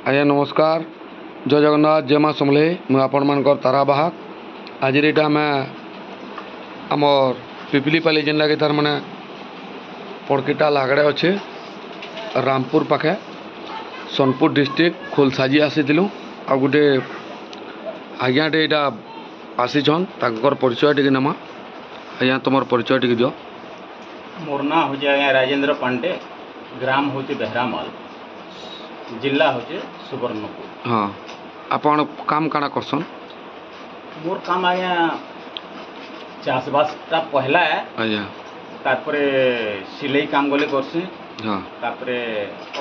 आज्ञा नमस्कार जय जगन्नाथ जय माँ समले मुझे आपण मानकर तारा बाहक आज यहाँ आम आमर पिपलीपाली जेनटा कि तार माने पड़कीटा लागड़े अच्छे रामपुर पाखे सोनपुर डिस्ट्रिक्ट खोलसाजी आसीलु आ गोटे आज्ञाटे यहाँ आसीछन तांकर परिचय टी नमा आज्ञा तुम परिचय टी दियो। मोर ना हूँ आज्ञा राजेंद्र पांडे ग्राम हूँ बेहरामाल जिला हूँ सुवर्णपुर। हाँ आपण काम काना करसन? मोर काम आज्ञा चाषबासटा पहला है आज्ञा तारपरे सिलाई काम गले करसी। हाँ तारपरे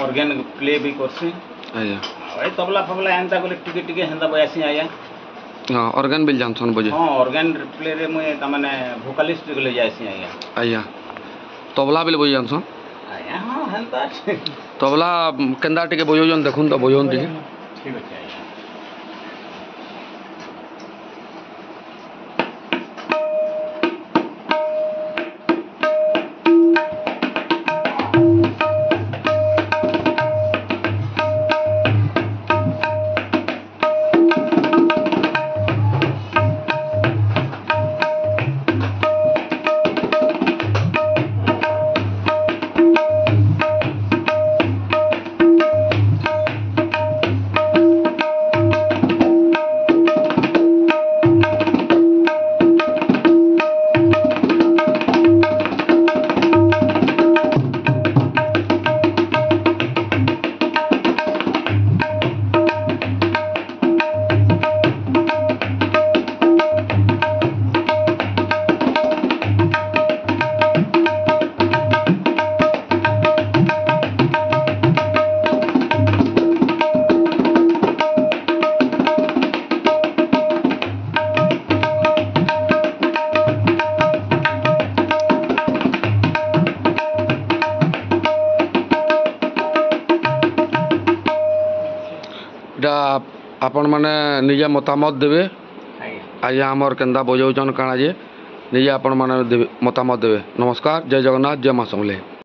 ऑर्गेन प्ले भी करसी आज्ञा ए तबला फबला एंता गले टिके टिके हेंदा बयासी आज्ञा। हाँ ऑर्गेन बिल जानसन बजे? हाँ ऑर्गेन प्ले रे मुझे तमाने वोकालिस्ट गले जायसी आज्ञा। आज्ञा तबला बिल बजे जानसन? आज्ञा हाँ हेंता तबला केंदा टिके बजौजन देखुन तो बजौन टिके। ठीक है आज्ञा। आपण मैंने निजे मतामत देवे आज्ञा आमर केन्दा बजौचन काଣା जे निजे आपण मैंने मतामत देवे। नमस्कार जय जगन्नाथ जय माँ समले।